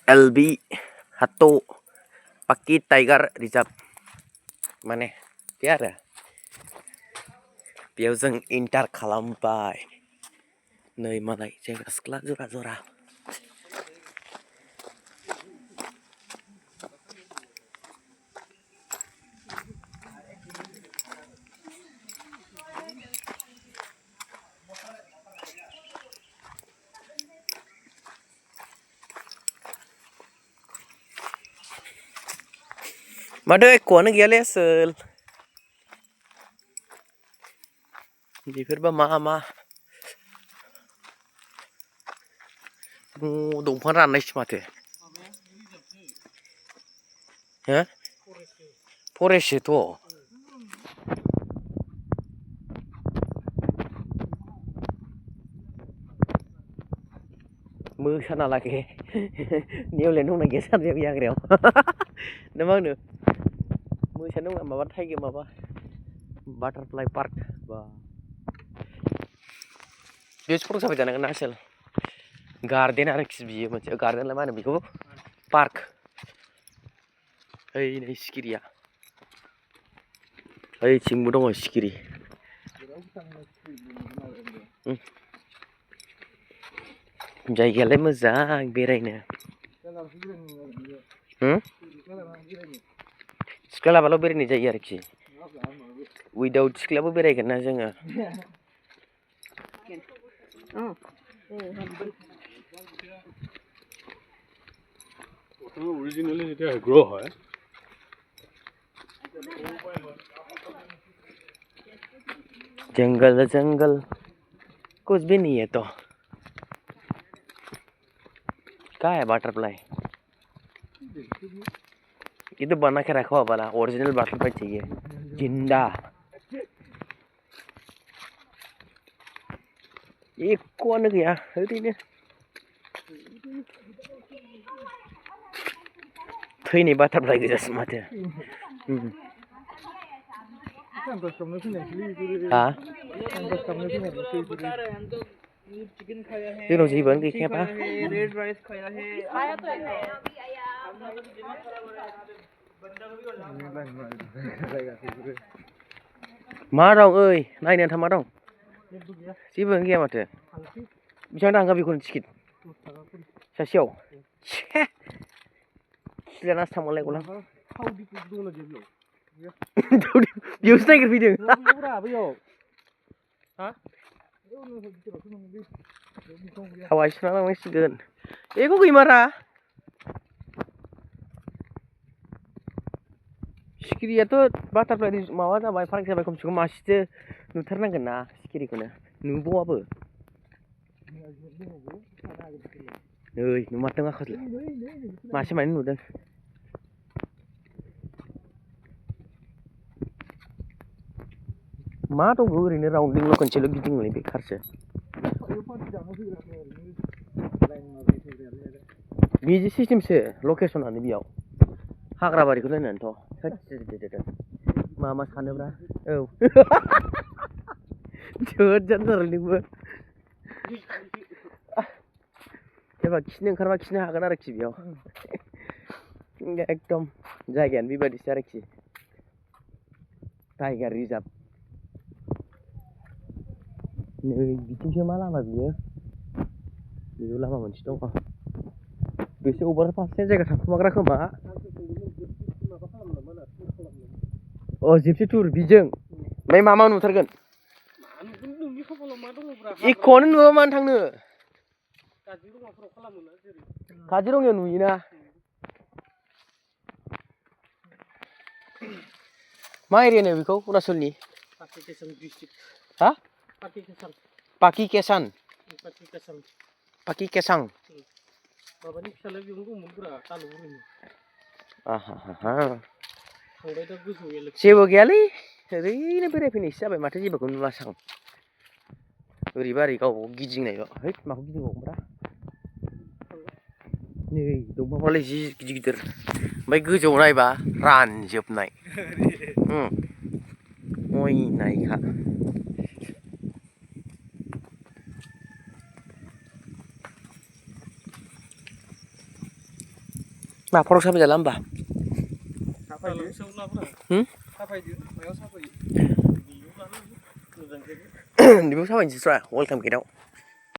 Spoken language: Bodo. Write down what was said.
LB Hato Paki Tiger Reserve माने बे आरो बेयाव जों इन्टार खालामबाय नै मालाय जायगा सिख्ला जरा जरा माथो एख'आनो गैयालै आसोल बेफोरबा मा दंफां राननायसो माथो हो फरेस्टसोथ' मोसाना लागे नेवलाय दंना गैया सानबाय बे हाग्रायाव ना मा होनो मोसा दं माबा टाइगार माबा बाटारफ्लाइ पार्क बा बेयाव फट' साफाय जानांगोन ना आसोल गार्डेन आरोखि बियो मोनसे गार्डेन मा होनो बेखौ पार्क ओइ नै सिखिरिया ओइथिंबो दङ सिखिरि जायगायालाय मोजां बेरायनो सिख्ला लाबाल' बेरायनाय जायो आरोखि उइदाउट सिख्लाबो बेरायगोन ना जोङो Originally এটা গ্রো হয় जंगल जंगल कुछ भी नहीं है तो क्या है बटरफ्लाई ये तो बना के रखा हुआ वाला ओरिजिनल बटरफ्लाई चाहिए जिंदा ये कौन गया ओरैनो थैनाय बाटारफ्लाइ गोजासो माथो हा जोंनाव जेबोआनो गैखायाबा मा दं ओइ नायनो आन्था मा दं जेबोआनो गैया माथो बेसेबां थांखा बेखौनो टिकेट सासेयाव खिलानासो थांबालायगौलां बेयावसो नागिरफैदों थावाय सुना लांनांसिगोन बेखौ गैमारा सिखिरियाथ' बाटारफ्लाइ माबा जाबाय फाराग जाबाय खमसे खम मासेसो नुथारनांगोन ना सिखिरिखौनो नुबावाबो नै नुमारदों आखोल मासे माने नुदों मा दङ ओरैनो राउन्डिंल' खनसेल' गिदिंलाय बेखारसो बिदि सिस्टेमसो लकेसनानो बेयाव हाग्राबारिखौ नायनानैथ' मा सानोब्रा औ जोद जाथारलै नोंबो जेब्ला खिनो ओंखारबा खिनो हागोन आरोखि बेयाव एकदम जायगायानो बेबायदिसो आरोखि टाइगार रिजार्भ नै बिथिंसो मा लामा बियो बेयाव लामा मोनसे दङ बेसो अबार फारसे जायगा थाखुमाग्रा खोमा अ जिपसि टुर बिजों ओमफ्राय मा नुथारगोन एख'आनो नुवा मानो थांनो काजिरङायाव नुयोना मा एरियानो बेखौ अरुणाचलनि हा पाकिकेसान माबानि फिसालाया बेयावनो दंमोनब्रा तालुगुरिनि जेबो गैयालै ओरैनो बेरायफैनायसो जाबाय माथो जेबोखौ नुवासै आं ओरैबा ओरै गाव गिदिंनायल' है माखौ गिदिंबावगोनब्रा नै दंफांफ्रालाय जि गिदिर गिदिर ओमफ्राय गोजौआव नायबा रानजोबनाय नायखा मा फटक साफाय जाला होमबा तालुगसेयाव नाफोरा होम साफायदो मायाव साफायो बेयाव लानानै मोजां जायो बेखौ साफायनोसै वेलकाम गेटआव